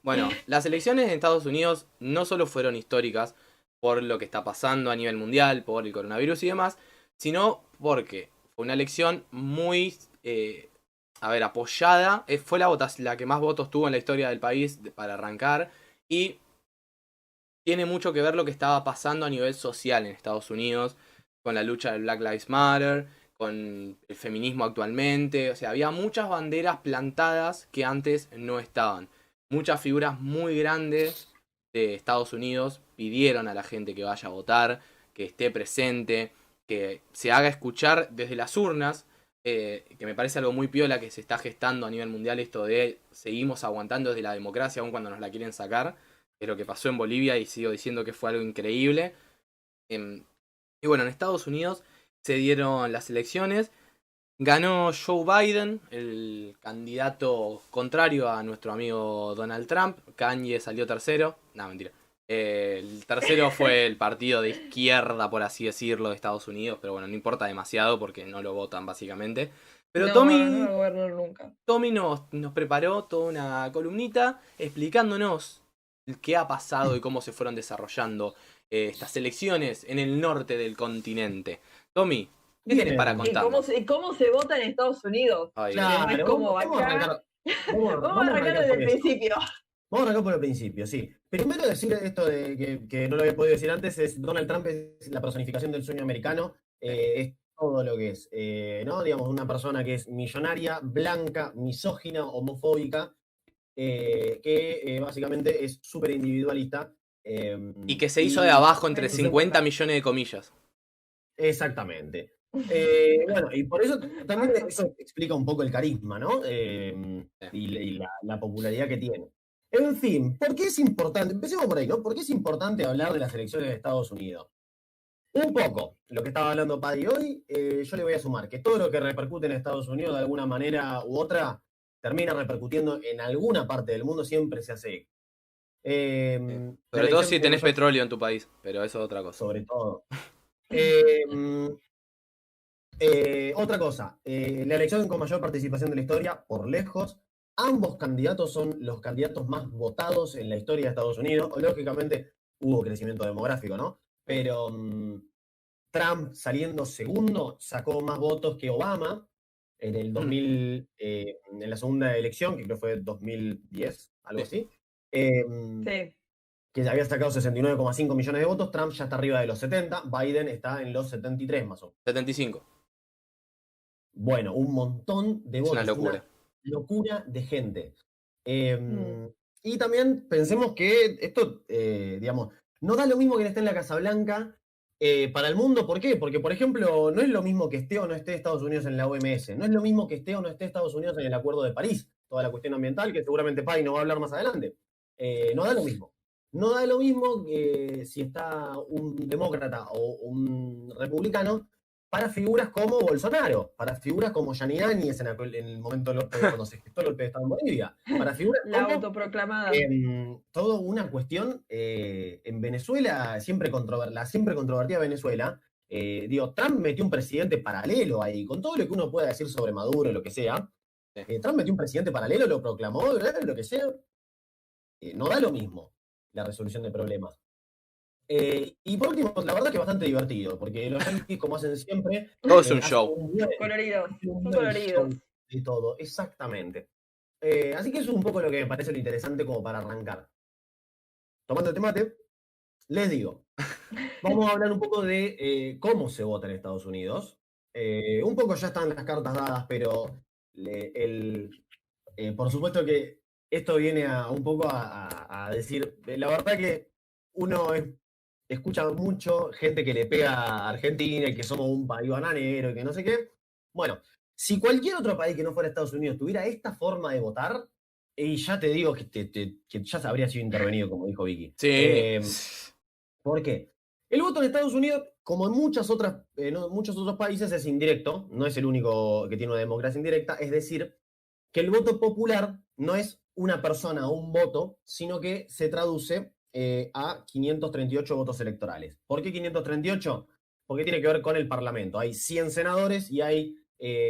Bueno, las elecciones en Estados Unidos no solo fueron históricas por lo que está pasando a nivel mundial, por el coronavirus y demás, sino porque fue una elección muy, apoyada. Fue la que más votos tuvo en la historia del país para arrancar. Y tiene mucho que ver lo que estaba pasando a nivel social en Estados Unidos, con la lucha del Black Lives Matter, con el feminismo actualmente. O sea, había muchas banderas plantadas que antes no estaban. Muchas figuras muy grandes de Estados Unidos pidieron a la gente que vaya a votar, que esté presente, que se haga escuchar desde las urnas, que me parece algo muy piola que se está gestando a nivel mundial esto de seguimos aguantando desde la democracia aun cuando nos la quieren sacar, que es lo que pasó en Bolivia y sigo diciendo que fue algo increíble. Em, y bueno, en Estados Unidos se dieron las elecciones. Ganó Joe Biden, el candidato contrario a nuestro amigo Donald Trump. Kanye salió tercero. No, mentira. El tercero fue el partido de izquierda, por así decirlo, de Estados Unidos. Pero bueno, no importa demasiado porque no lo votan básicamente. Pero No va Tommy, a gobernar nunca. Tommy nos preparó toda una columnita explicándonos qué ha pasado y cómo se fueron desarrollando estas elecciones en el norte del continente. Tommy, ¿qué tenés para Bien, contarnos? Y cómo se vota en Estados Unidos? Ay, Que no es claro, como vamos a acá. arrancar, vamos, Vamos a vamos a arrancar arrancar desde por el eso. principio. Vamos a arrancar por el principio, sí. Primero decir esto de que no lo había podido decir antes, es Donald Trump es la personificación del sueño americano, es todo lo que es, ¿no? Digamos, una persona que es millonaria, blanca, misógina, homofóbica, que básicamente es súper individualista. y que se hizo de Y abajo entre eso se 50 muestra millones de comillas. exactamente. Bueno, y por eso también eso explica un poco el carisma, ¿no? Y la popularidad que tiene. En fin, ¿por qué es importante? Empecemos por ahí, ¿no? ¿Por qué es importante hablar de las elecciones de Estados Unidos? Un poco, lo que estaba hablando Paddy hoy, yo le voy a sumar que todo lo que repercute en Estados Unidos de alguna manera u otra termina repercutiendo en alguna parte del mundo, siempre se hace. Sí. La Sobre todo elección si con tenés mayor, petróleo en tu país, pero eso es otra cosa. sobre todo. Eh, Otra cosa, la elección con mayor participación de la historia, por lejos. Ambos candidatos son los candidatos más votados en la historia de Estados Unidos. Lógicamente hubo crecimiento demográfico, ¿no? Pero Trump saliendo segundo sacó más votos que Obama en el Mm. 2000, en la segunda elección, que creo fue 2010, algo Sí, así. Eh, Sí. que había sacado 69,5 millones de votos. Trump ya está arriba de los 70, Biden está en los 73 más o menos. 75. Bueno, un montón de Es una votos, locura. una locura de gente. Mm. Y también pensemos que esto, digamos, no da lo mismo que esté en la Casa Blanca para el mundo. ¿Por qué? Porque, por ejemplo, no es lo mismo que esté o no esté Estados Unidos en la OMS. No es lo mismo que esté o no esté Estados Unidos en el Acuerdo de París. Toda la cuestión ambiental, que seguramente Pai no va a hablar más adelante. No da lo mismo. No da lo mismo que si está un demócrata o un republicano para figuras como Bolsonaro, para figuras como Gianni Áñez en el momento cuando se gestó el golpe de Estado en Bolivia, para figuras La como autoproclamada. toda una cuestión en Venezuela, la siempre controvertida Venezuela. Digo, Trump metió un presidente paralelo ahí, con todo lo que uno pueda decir sobre Maduro, lo que sea. Sí. Trump metió un presidente paralelo, lo proclamó, lo que sea. No da lo mismo la resolución de problemas. Y por último, la verdad que bastante divertido, porque los yankees, como hacen siempre, Todo es un hacen show. Coloridos. hacen un Son buen coloridos. show de todo, exactamente. Así que eso es un poco lo que me parece lo interesante como para arrancar. Tomando el mate, les digo, vamos a hablar un poco de cómo se vota en Estados Unidos. Un poco ya están las cartas dadas, pero por supuesto que esto viene un poco a decir, la verdad que uno escucha mucho gente que le pega a Argentina y que somos un país bananero y que no sé qué. Bueno, si cualquier otro país que no fuera Estados Unidos tuviera esta forma de votar, y ya te digo que ya se habría sido intervenido, como dijo Vicky. Sí. ¿Por qué? El voto en Estados Unidos, como en muchos otros países, es indirecto, no es el único que tiene una democracia indirecta, es decir, que el voto popular no es una persona o un voto, sino que se traduce a 538 votos electorales. ¿Por qué 538? Porque tiene que ver con el Parlamento. Hay 100 senadores y hay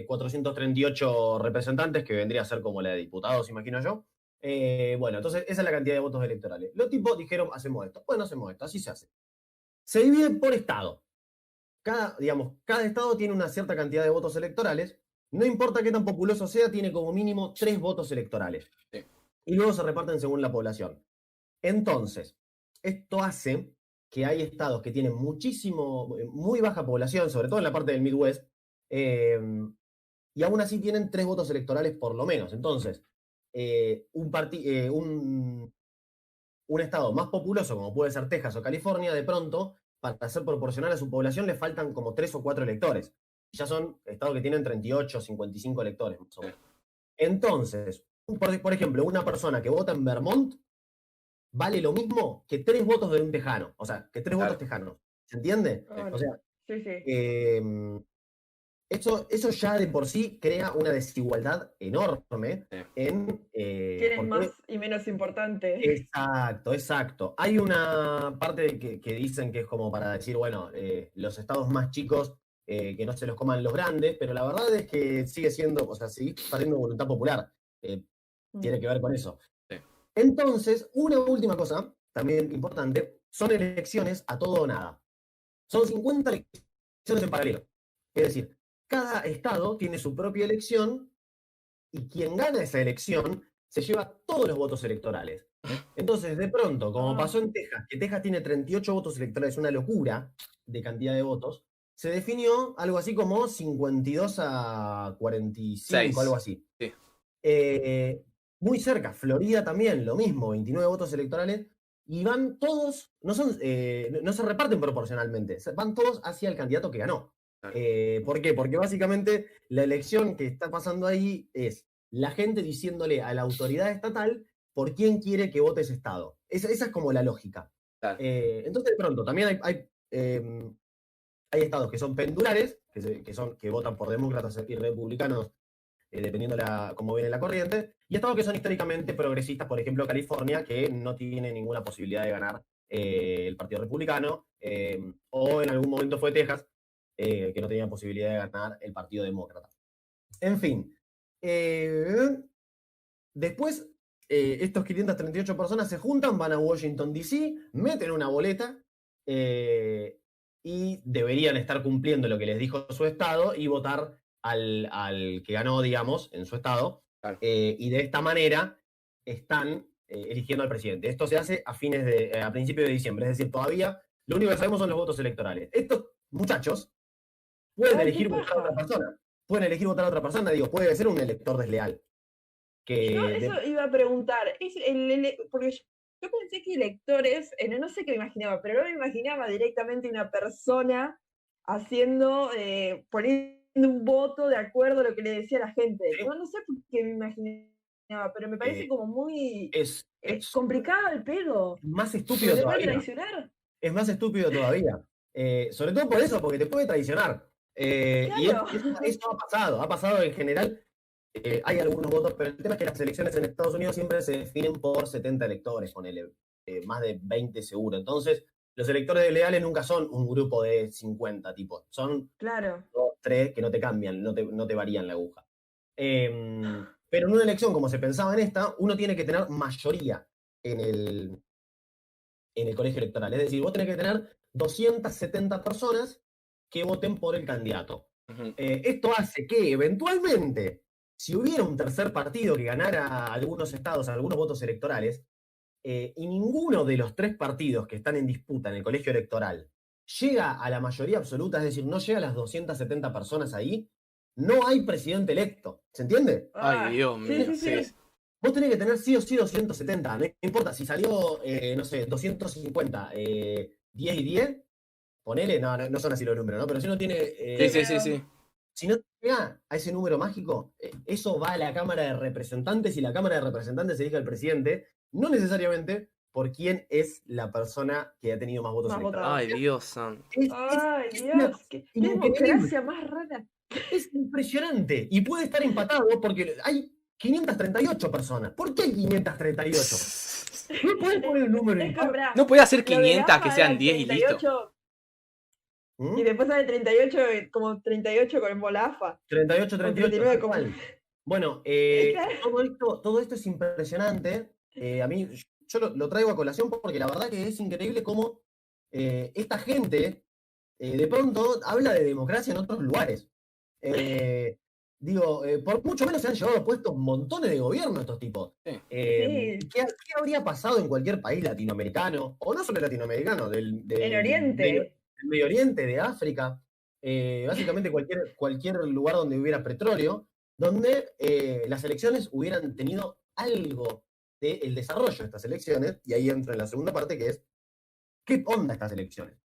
438 representantes, que vendría a ser como la de diputados, imagino yo. Bueno, entonces esa es la cantidad de votos electorales. Los tipos dijeron, hacemos esto. Bueno, hacemos esto, así se hace. Se divide por estado. Cada estado tiene una cierta cantidad de votos electorales. No importa qué tan populoso sea, tiene como mínimo 3 votos electorales. Sí. Y luego se reparten según la población. Entonces, esto hace que hay estados que tienen muy baja población, sobre todo en la parte del Midwest, y aún así tienen 3 votos electorales por lo menos. Entonces, un estado más populoso, como puede ser Texas o California, de pronto, para ser proporcional a su población, le faltan como 3 o 4 electores. Ya son estados que tienen 38 o 55 electores, más o menos. Entonces, por ejemplo, una persona que vota en Vermont vale lo mismo que 3 votos de un tejano. O sea, que 3 votos tejanos. ¿Se entiende? O sea, Sí, sí. eso ya de por sí crea una desigualdad enorme en... ¿Quién es más y menos importante? Exacto. Hay una parte que dicen que es como para decir, bueno, los estados más chicos que no se los coman los grandes, pero la verdad es que sigue siendo, o sea, sigue perdiendo voluntad popular. Tiene que ver con eso. Sí. Entonces, una última cosa, también importante, son elecciones a todo o nada. Son 50 elecciones en paralelo. Es decir, cada estado tiene su propia elección y quien gana esa elección se lleva todos los votos electorales. Entonces, de pronto, como pasó en Texas, que Texas tiene 38 votos electorales, una locura de cantidad de votos, se definió algo así como 52 a 45, 6. algo así. Sí. Muy cerca, Florida también, lo mismo, 29 votos electorales, y van todos, no se reparten proporcionalmente, van todos hacia el candidato que ganó. Claro. ¿Por qué? Porque básicamente la elección que está pasando ahí es la gente diciéndole a la autoridad estatal por quién quiere que vote ese estado. Esa es como la lógica. Claro. Entonces, de pronto, también hay estados que son pendulares, que votan por demócratas y republicanos, dependiendo cómo viene la corriente, y estados que son históricamente progresistas, por ejemplo, California, que no tiene ninguna posibilidad de ganar el Partido Republicano, o en algún momento fue Texas, que no tenía posibilidad de ganar el Partido Demócrata. En fin, después estos 538 personas se juntan, van a Washington, D.C., meten una boleta y deberían estar cumpliendo lo que les dijo su estado y votar al que ganó, digamos, en su estado. Claro. Y de esta manera están eligiendo al presidente. Esto se hace a principios de diciembre, es decir, todavía lo único que sabemos son los votos electorales. Estos muchachos pueden elegir votar a otra persona. Pueden elegir votar a otra persona, digo, puede ser un elector desleal. Yo eso iba a preguntar, porque yo pensé que electores, no sé qué me imaginaba, pero no me imaginaba directamente una persona poniendo un voto de acuerdo a lo que le decía la gente. Sí. No sé por qué me imaginaba, pero me parece como muy es complicado el pedo. Más estúpido ¿Te todavía. puede traicionar? Es más estúpido todavía. Sobre todo por eso, porque te puede traicionar. Claro. Y eso ha pasado en general. Hay algunos votos, pero el tema es que las elecciones en Estados Unidos siempre se definen por 70 electores, ponele, más de 20 seguro. Entonces, los electores leales nunca son un grupo de 50 tipos. Son 2, 3 que no te cambian, no te varían la aguja. Pero en una elección, como se pensaba en esta, uno tiene que tener mayoría en el colegio electoral. Es decir, vos tenés que tener 270 personas que voten por el candidato. Uh-huh. Esto hace que, eventualmente, si hubiera un tercer partido que ganara algunos estados, algunos votos electorales, y ninguno de los 3 partidos que están en disputa en el colegio electoral llega a la mayoría absoluta, es decir, no llega a las 270 personas ahí, no hay presidente electo. ¿Se entiende? Ay, Dios mío. Sí. Vos tenés que tener sí o sí 270, no importa, si salió, no sé, 250, 10 y 10, ponele, no son así los números, ¿no? Pero si uno tiene... Sí. Si no llega a ese número mágico, eso va a la Cámara de Representantes y la Cámara de Representantes elige al presidente, no necesariamente por quién es la persona que ha tenido más votos electorales. Ay, Dios santo. Ay, Dios, qué democracia más rara. Es impresionante. Y puede estar empatado porque hay 538 personas. ¿Por qué hay 538? No podés poner un número impar. No puede hacer 500 que sean 10 y listo. Y después sale 38, como 38 con el Molafa. 38, 38. Bueno, todo esto es impresionante. A mí, yo lo traigo a colación porque la verdad que es increíble cómo esta gente de pronto habla de democracia en otros lugares. Por mucho menos se han llevado puestos montones de gobiernos estos tipos. Sí. ¿Qué habría pasado en cualquier país latinoamericano, o no solo latinoamericano, En Oriente. del Medio Oriente, de África, básicamente cualquier lugar donde hubiera petróleo, donde las elecciones hubieran tenido algo del desarrollo de estas elecciones, y ahí entra en la segunda parte, que es, ¿qué onda estas elecciones?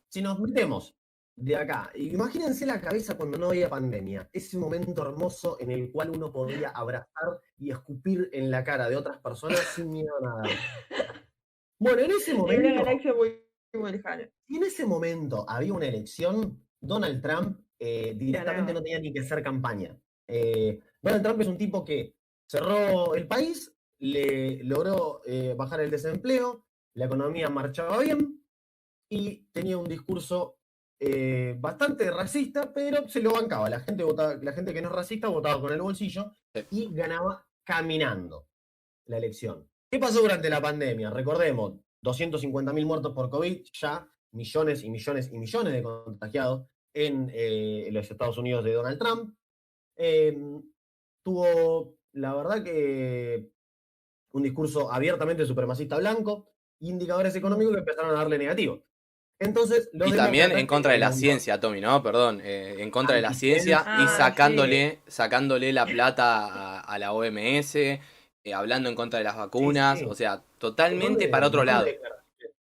Si nos metemos de acá, imagínense la cabeza cuando no había pandemia, ese momento hermoso en el cual uno podía abrazar y escupir en la cara de otras personas sin miedo a nada. Bueno, en ese momento... En una galaxia muy, muy lejana. Si en ese momento había una elección, Donald Trump directamente no tenía ni que hacer campaña. Donald Trump es un tipo que cerró el país, le logró bajar el desempleo, la economía marchaba bien y tenía un discurso bastante racista, pero se lo bancaba. La gente que no es racista votaba con el bolsillo y ganaba caminando la elección. ¿Qué pasó durante la pandemia? Recordemos, 250.000 muertos por COVID, ya millones y millones y millones de contagiados en los Estados Unidos de Donald Trump. Tuvo, la verdad que, un discurso abiertamente supremacista blanco, indicadores económicos que empezaron a darle negativo. Entonces, y también en contra de la ciencia, Tommy, ¿no? Perdón, en contra de la ciencia y sacándole la plata a la OMS, hablando en contra de las vacunas, o sea, totalmente para otro lado.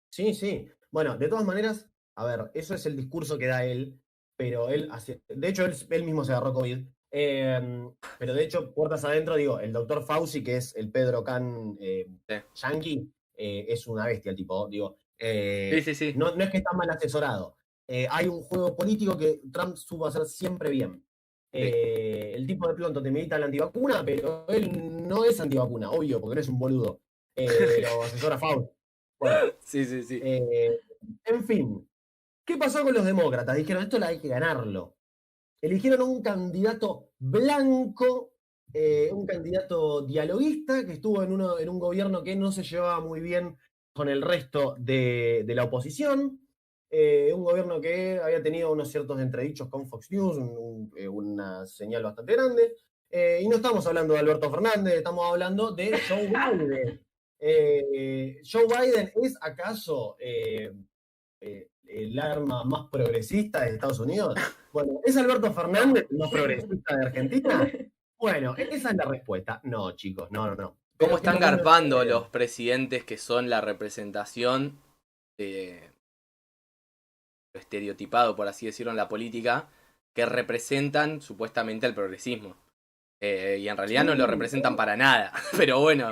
Sí. Bueno, de todas maneras, a ver, eso es el discurso que da él, pero de hecho, él mismo se agarró COVID. Pero de hecho, puertas adentro, digo, el doctor Fauci, que es el Pedro Can yankee, es una bestia el tipo, digo. Sí. No es que está mal asesorado. Hay un juego político que Trump supo hacer siempre bien. El tipo de pronto te medita la antivacuna, pero él no es antivacuna, obvio, porque no es un boludo. Lo asesora Fauci. Bueno, sí. En fin, ¿qué pasó con los demócratas? Dijeron, esto hay que ganarlo. Eligieron un candidato blanco, un candidato dialoguista, que estuvo en un gobierno que no se llevaba muy bien con el resto de la oposición. Un gobierno que había tenido unos ciertos entredichos con Fox News, una señal bastante grande. Y no estamos hablando de Alberto Fernández, estamos hablando de Joe Biden. ¿Joe Biden es acaso el arma más progresista de Estados Unidos? Bueno, ¿es Alberto Fernández el más progresista de Argentina? Bueno, esa es la respuesta. No, chicos, no. ¿Cómo están garpando los presidentes que son la representación de lo estereotipado, por así decirlo, en la política, que representan supuestamente al progresismo? Y en realidad no lo representan para nada, pero bueno.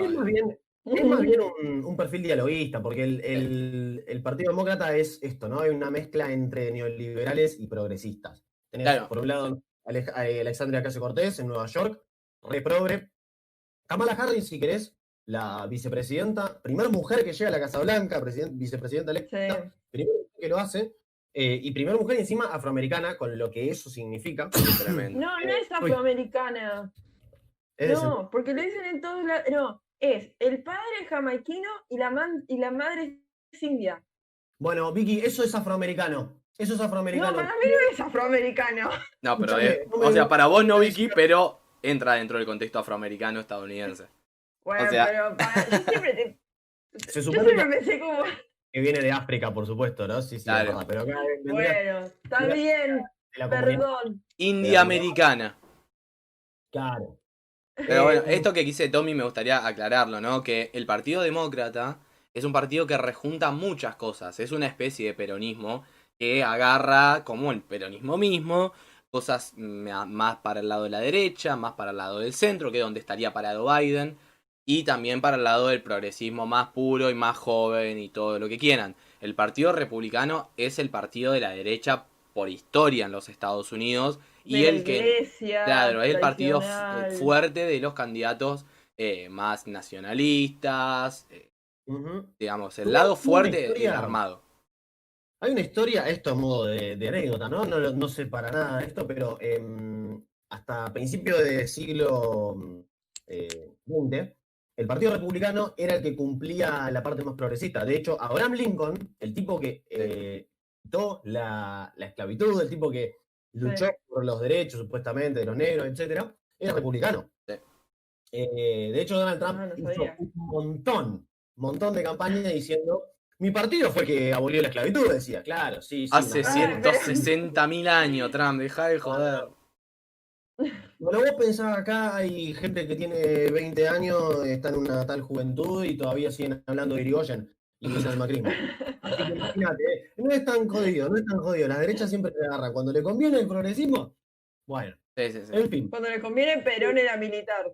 Es más bien un perfil dialoguista, porque el Partido Demócrata es esto, ¿no? Hay una mezcla entre neoliberales y progresistas. Tenés, por un lado, Alexandria Ocasio-Cortez en Nueva York, re progre. Kamala Harris, si querés, la vicepresidenta, primera mujer que llega a la Casa Blanca, vicepresidenta electa, primera mujer que lo hace, y primera mujer encima afroamericana, con lo que eso significa. No es afroamericana. No, porque lo dicen en todos lados. No, es el padre jamaiquino y la madre es india. Bueno, Vicky, eso es afroamericano. No, para mí no es afroamerano. No, pero o sea, para vos no, Vicky, pero entra dentro del contexto afroamericano estadounidense. Bueno, pero yo siempre Se supone que pensé como... que viene de África, por supuesto, ¿no? Sí, claro. Pero acá bueno, está bien, perdón. India-americana. Claro. Pero bueno, esto que quise Tommy me gustaría aclararlo, ¿no? Que el Partido Demócrata es un partido que rejunta muchas cosas. Es una especie de peronismo que agarra, como el peronismo mismo, cosas más para el lado de la derecha, más para el lado del centro, que es donde estaría parado Biden, y también para el lado del progresismo más puro y más joven y todo lo que quieran. El Partido Republicano es el partido de la derecha por historia en los Estados Unidos y el que, claro, es el partido fuerte de los candidatos más nacionalistas, digamos, el lado fuerte y armado. Hay una historia, esto a modo de anécdota, ¿no? No sé para nada esto, pero hasta principios del siglo XX, el Partido Republicano era el que cumplía la parte más progresista. De hecho, Abraham Lincoln, el tipo que quitó la esclavitud, el tipo que luchó por los derechos supuestamente de los negros, etcétera, era republicano. Sí. De hecho, Donald Trump hizo un montón de campañas diciendo: mi partido fue el que abolió la esclavitud, decía. Claro, sí. Hace 160.000 años, Trump, dejá de joder. Bueno, vos pensás, acá hay gente que tiene 20 años, está en una tal juventud y todavía siguen hablando de Irigoyen y del macrismo. Así que imagínate, no es tan jodido. La derecha siempre te agarra. Cuando le conviene el progresismo, bueno. Sí. En fin. Cuando le conviene, Perón era militar.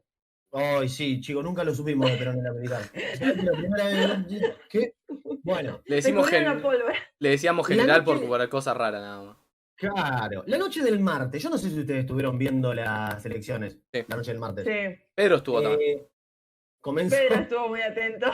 Ay, sí, chicos, nunca lo supimos de Perón era militar. La primera vez, ¿qué? Bueno. Le decíamos general por cosa rara nada más. Claro, la noche del martes, yo no sé si ustedes estuvieron viendo las elecciones, la noche del martes. Sí. Pedro estuvo también. Pedro estuvo muy atento.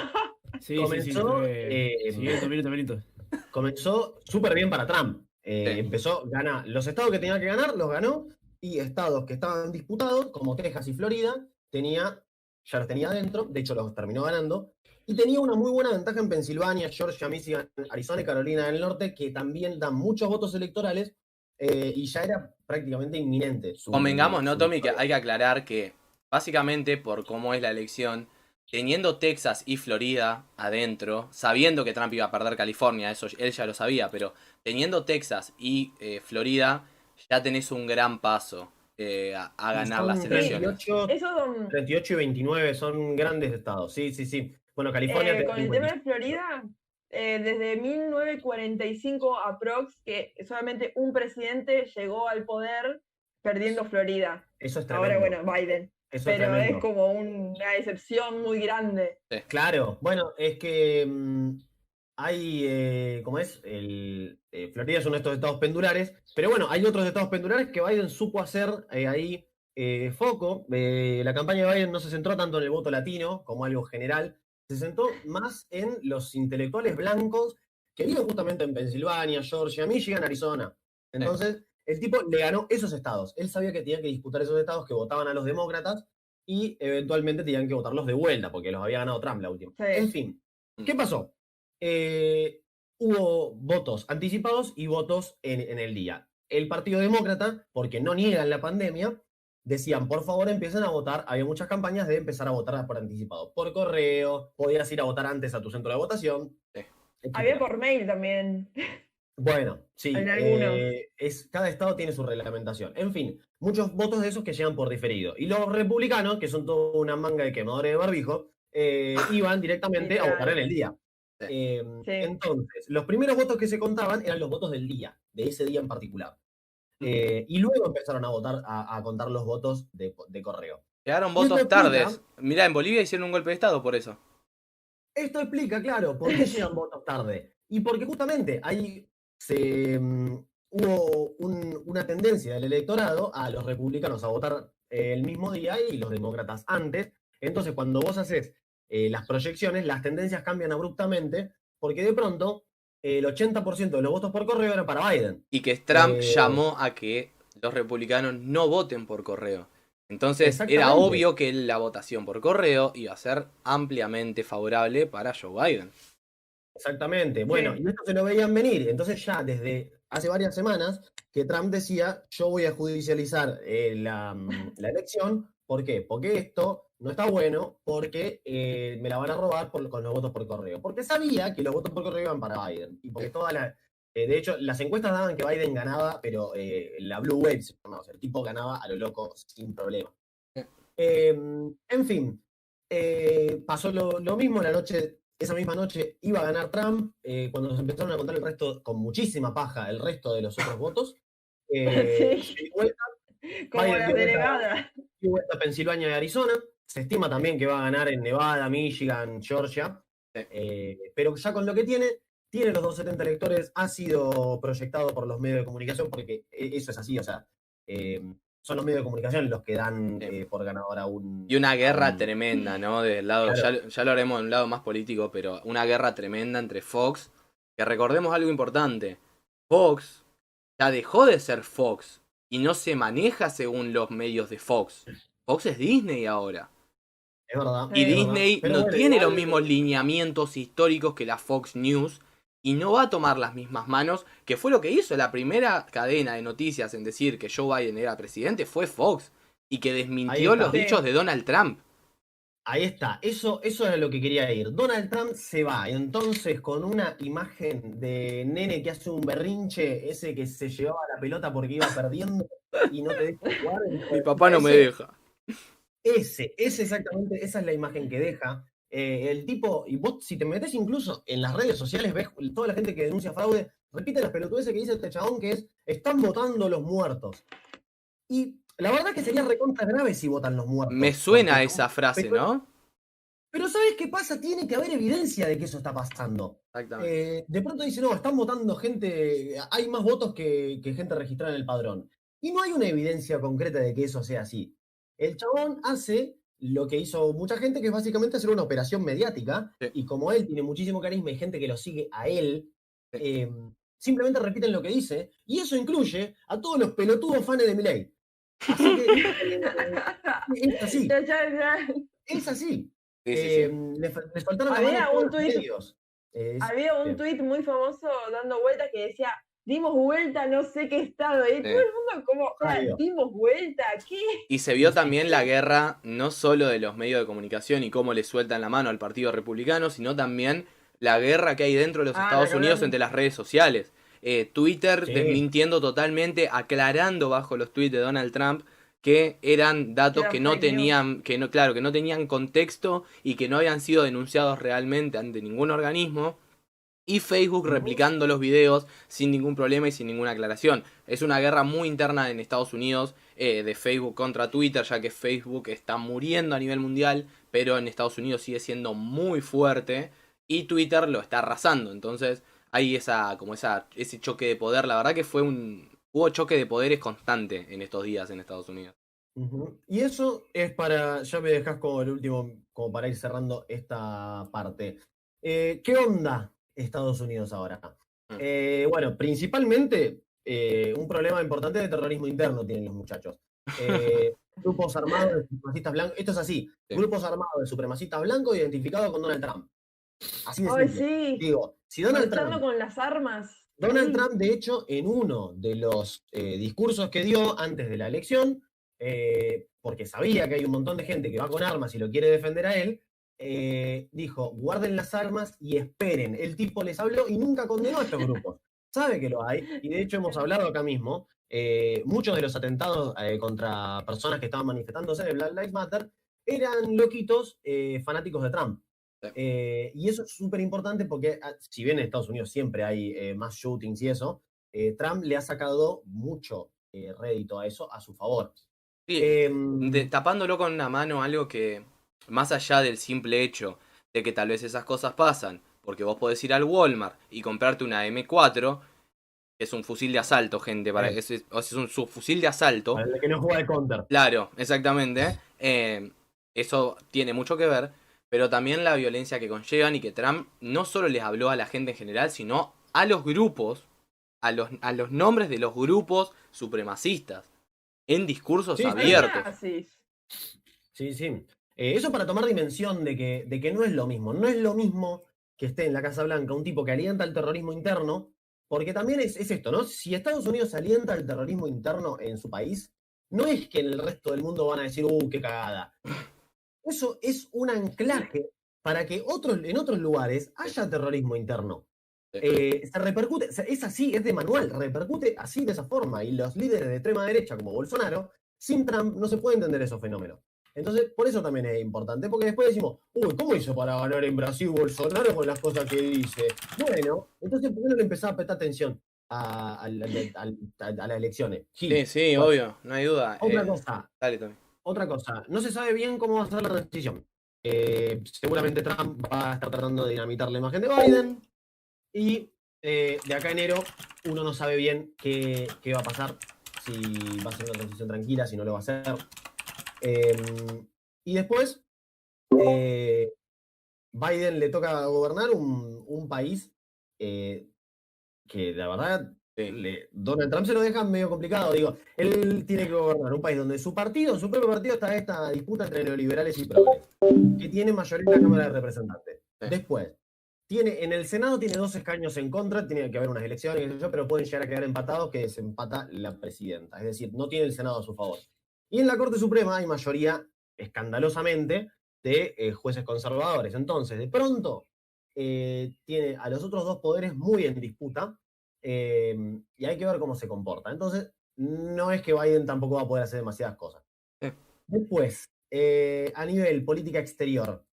Comenzó súper bien para Trump. Empezó, gana los estados que tenía que ganar, los ganó, y estados que estaban disputados, como Texas y Florida, ya los tenía adentro, de hecho los terminó ganando, y tenía una muy buena ventaja en Pensilvania, Georgia, Michigan, Arizona y Carolina del Norte, que también dan muchos votos electorales. Y ya era prácticamente inminente. Convengamos, ¿no, Tommy? Que hay que aclarar que, básicamente, por cómo es la elección, teniendo Texas y Florida adentro, sabiendo que Trump iba a perder California, eso él ya lo sabía, pero teniendo Texas y Florida, ya tenés un gran paso a ganar las elecciones. 38 y 29 son grandes estados, sí. Bueno, California... con el tema de Florida... desde 1945 aprox, que solamente un presidente llegó al poder perdiendo Florida. Eso es tremendo. Ahora, bueno, Biden. Pero es como una excepción muy grande. Sí. Claro, bueno, es que hay, ¿cómo es? Florida es uno de estos estados pendulares, pero bueno, hay otros estados pendulares que Biden supo hacer ahí foco. La campaña de Biden no se centró tanto en el voto latino como algo general, se centró más en los intelectuales blancos que viven justamente en Pensilvania, Georgia, Michigan, Arizona. Entonces, el tipo le ganó esos estados. Él sabía que tenía que disputar esos estados que votaban a los demócratas y eventualmente tenían que votarlos de vuelta porque los había ganado Trump la última. Sí. En fin, ¿qué pasó? Hubo votos anticipados y votos en el día. El Partido Demócrata, porque no niegan la pandemia, decían, por favor, empiecen a votar. Había muchas campañas de empezar a votar por anticipado. Por correo, podías ir a votar antes a tu centro de votación. Había por mail también. Bueno, sí. En algunos. Cada estado tiene su reglamentación. En fin, muchos votos de esos que llegan por diferido. Y los republicanos, que son toda una manga de quemadores de barbijo, iban directamente a votar en el día. Entonces, los primeros votos que se contaban eran los votos del día, de ese día en particular. Y luego empezaron a votar, a contar los votos de correo. Llegaron votos tardes. Mirá, en Bolivia hicieron un golpe de estado por eso. Esto explica, claro, por qué llegan votos tarde. Y porque justamente ahí hubo una tendencia del electorado a los republicanos a votar el mismo día y los demócratas antes. Entonces, cuando vos haces las proyecciones, las tendencias cambian abruptamente, porque de pronto el 80% de los votos por correo era para Biden. Y que Trump llamó a que los republicanos no voten por correo. Entonces era obvio que la votación por correo iba a ser ampliamente favorable para Joe Biden. Exactamente. Bueno, y esto se lo veían venir. Entonces ya desde hace varias semanas que Trump decía, yo voy a judicializar la elección. ¿Por qué? Porque esto no está bueno, porque me la van a robar con los votos por correo. Porque sabía que los votos por correo iban para Biden. Y porque de hecho, las encuestas daban que Biden ganaba, pero la Blue Wave, o sea, el tipo ganaba a lo loco sin problema. En fin, pasó lo mismo la noche. Esa misma noche iba a ganar Trump, cuando se empezaron a contar el resto, con muchísima paja, el resto de los otros votos. Sí. Como Biden las delegadas. Dio vuelta a Pensilvania y Arizona. Se estima también que va a ganar en Nevada, Michigan, Georgia. Pero ya con lo que tiene los 270 electores, ha sido proyectado por los medios de comunicación, porque eso es así, o sea, son los medios de comunicación los que dan por ganador a un... Y una guerra tremenda, ¿no? Del lado, claro. ya lo haremos en un lado más político, pero una guerra tremenda entre Fox, que recordemos algo importante, Fox ya dejó de ser Fox y no se maneja según los medios de Fox. Fox es Disney ahora. Es verdad. Y es verdad. Disney Pero no bueno, tiene los igual, mismos lineamientos históricos que la Fox News y no va a tomar las mismas manos, que fue lo que hizo la primera cadena de noticias en decir que Joe Biden era presidente, fue Fox, y que ahí desmintió los está. dichos de Donald Trump. Ahí está, eso es lo que quería ir. Donald Trump se va, entonces con una imagen de nene que hace un berrinche, ese que se llevaba la pelota porque iba perdiendo y no te deja jugar. Mi papá no me deja. Ese, exactamente, esa es la imagen que deja. El tipo, y vos si te metes incluso en las redes sociales, ves toda la gente que denuncia fraude, repite las pelotudeces que dice este chabón que es, están votando los muertos. Y la verdad es que sería recontra grave si votan los muertos. Me suena porque, esa frase, ¿no? Pero ¿sabes qué pasa? Tiene que haber evidencia de que eso está pasando. Exactamente. De pronto dice, no, están votando gente, hay más votos que gente registrada en el padrón. Y no hay una evidencia concreta de que eso sea así. El chabón hace lo que hizo mucha gente, que es básicamente hacer una operación mediática, Sí. y como él tiene muchísimo carisma y gente que lo sigue a él, Sí. simplemente repiten lo que dice, y eso incluye a todos los pelotudos fans de Milei. Así que es así. Es así. Sí, sí, sí. Le faltaron la mano a todos los medios. Había un tuit muy famoso dando vueltas que decía, dimos vuelta no sé qué estado, y todo el mundo como, dimos vuelta, ¿qué? Y se vio también la guerra no solo de los medios de comunicación y cómo le sueltan la mano al Partido Republicano, sino también la guerra que hay dentro de los Estados Unidos entre las redes sociales. Twitter desmintiendo totalmente, aclarando bajo los tweets de Donald Trump que eran datos que no tenían, que no tenían contexto y que no habían sido denunciados realmente ante ningún organismo. Y Facebook replicando los videos sin ningún problema y sin ninguna aclaración. Es una guerra muy interna en Estados Unidos de Facebook contra Twitter, ya que Facebook está muriendo a nivel mundial, pero en Estados Unidos sigue siendo muy fuerte y Twitter lo está arrasando. Entonces hay ese choque de poder. La verdad que hubo choque de poderes constante en estos días en Estados Unidos. Y eso es para, ya me dejas como el último, como para ir cerrando esta parte. ¿Qué onda Estados Unidos ahora? Bueno, principalmente un problema importante de terrorismo interno tienen los muchachos. Grupos armados de supremacistas blancos, esto es así, grupos armados de supremacistas blancos identificados con Donald Trump. Así de simple. Sí. Digo, si Donald Trump con las armas. Donald Trump, de hecho, en uno de los discursos que dio antes de la elección, porque sabía que hay un montón de gente que va con armas y lo quiere defender a él, dijo, guarden las armas y esperen. El tipo les habló y nunca condenó a estos grupos. Sabe que lo hay, y de hecho hemos hablado acá mismo, muchos de los atentados contra personas que estaban manifestándose de Black Lives Matter eran loquitos fanáticos de Trump. Y eso es súper importante porque, si bien en Estados Unidos siempre hay más shootings y eso, Trump le ha sacado mucho rédito a eso a su favor. Sí, tapándolo con una mano, algo que, más allá del simple hecho de que tal vez esas cosas pasan, porque vos podés ir al Walmart y comprarte una M4, que es un fusil de asalto, gente, es un subfusil de asalto. Para el que no juega de counter. Claro, exactamente. Eso tiene mucho que ver, pero también la violencia que conllevan y que Trump no solo les habló a la gente en general, sino a los grupos, a los nombres de los grupos supremacistas, en discursos abiertos. Sí. Eso para tomar dimensión de que no es lo mismo. No es lo mismo que esté en la Casa Blanca un tipo que alienta el terrorismo interno, porque también es esto, ¿no? Si Estados Unidos alienta el terrorismo interno en su país, no es que en el resto del mundo van a decir, qué cagada. Eso es un anclaje para que en otros lugares haya terrorismo interno. Se repercute, es así, es de manual, repercute así de esa forma. Y los líderes de extrema derecha, como Bolsonaro, sin Trump no se puede entender esos fenómenos. Entonces, por eso también es importante, porque después decimos, ¿cómo hizo para ganar en Brasil Bolsonaro con las cosas que dice? Bueno, entonces, ¿por qué no le empezaba a prestar atención a las elecciones? Sí, obvio, no hay duda. Otra cosa. Dale, Tommy. Otra cosa, no se sabe bien cómo va a ser la transición. Seguramente Trump va a estar tratando de dinamitar la imagen de Biden. Y de acá a enero uno no sabe bien qué va a pasar, si va a ser una transición tranquila, si no lo va a hacer. Y después, Biden le toca gobernar un país que la verdad Donald Trump se lo deja medio complicado. Digo, él tiene que gobernar un país donde su propio partido, está esta disputa entre neoliberales y progres, que tiene mayoría en la Cámara de Representantes. Sí. Después, en el Senado tiene 2 escaños en contra, tiene que haber unas elecciones, qué sé yo, pero pueden llegar a quedar empatados, que desempata la presidenta. Es decir, no tiene el Senado a su favor. Y en la Corte Suprema hay mayoría, escandalosamente, de jueces conservadores. Entonces, de pronto, tiene a los otros 2 poderes muy en disputa, y hay que ver cómo se comporta. Entonces, no es que Biden tampoco va a poder hacer demasiadas cosas. Sí. Después, a nivel política exterior,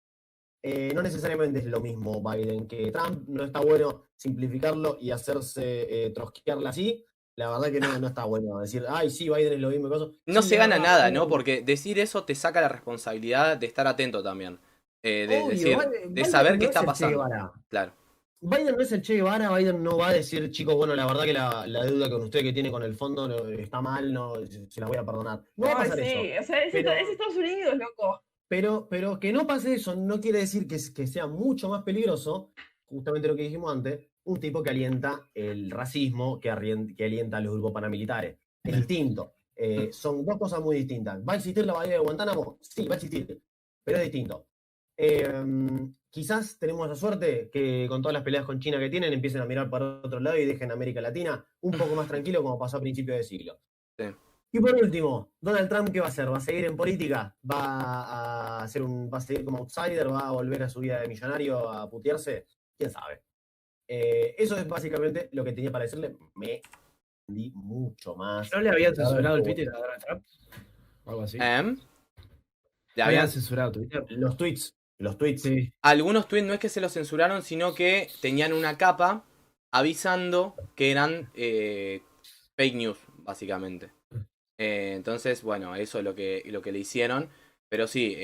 no necesariamente es lo mismo Biden que Trump. No está bueno simplificarlo y hacerse trosquearla así. La verdad que no está bueno decir, ay, sí, Biden es lo mismo. No sí, se gana verdad, nada, ¿no? Porque decir eso te saca la responsabilidad de estar atento también. De obvio, decir, Biden de saber qué no es está el Che pasando. Guevara. Claro. Biden no es el Che Guevara. Biden no va a decir, chicos, bueno, la verdad que la deuda con usted que tiene con el fondo está mal, no, se la voy a perdonar. No va a pasar eso. O sea, es Estados Unidos, loco. Pero que no pase eso no quiere decir que sea mucho más peligroso, justamente lo que dijimos antes, un tipo que alienta el racismo, que alienta a los grupos paramilitares. Es distinto. Son 2 cosas muy distintas. ¿Va a existir la bahía de Guantánamo? Sí, va a existir, pero es distinto. Quizás tenemos la suerte que con todas las peleas con China que tienen empiecen a mirar para otro lado y dejen América Latina un poco más tranquilo, como pasó a principios de siglo. Sí. Y por último, Donald Trump, ¿qué va a hacer? ¿Va a seguir en política? ¿Va a seguir como outsider? ¿Va a volver a su vida de millonario a putearse? ¿Quién sabe? Eso es básicamente lo que tenía para decirle. Me di mucho más. ¿No le habían censurado el Twitter a Donald Trump? O algo así. Le habían censurado Twitter. Los tweets. Sí. Algunos tweets no es que se los censuraron, sino que tenían una capa avisando que eran fake news, básicamente. Entonces, bueno, eso es lo que le hicieron. Pero sí,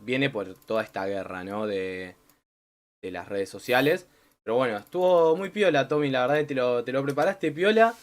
viene por toda esta guerra, ¿no? De las redes sociales. Pero bueno, estuvo muy piola, Tommy, la verdad que te lo preparaste piola.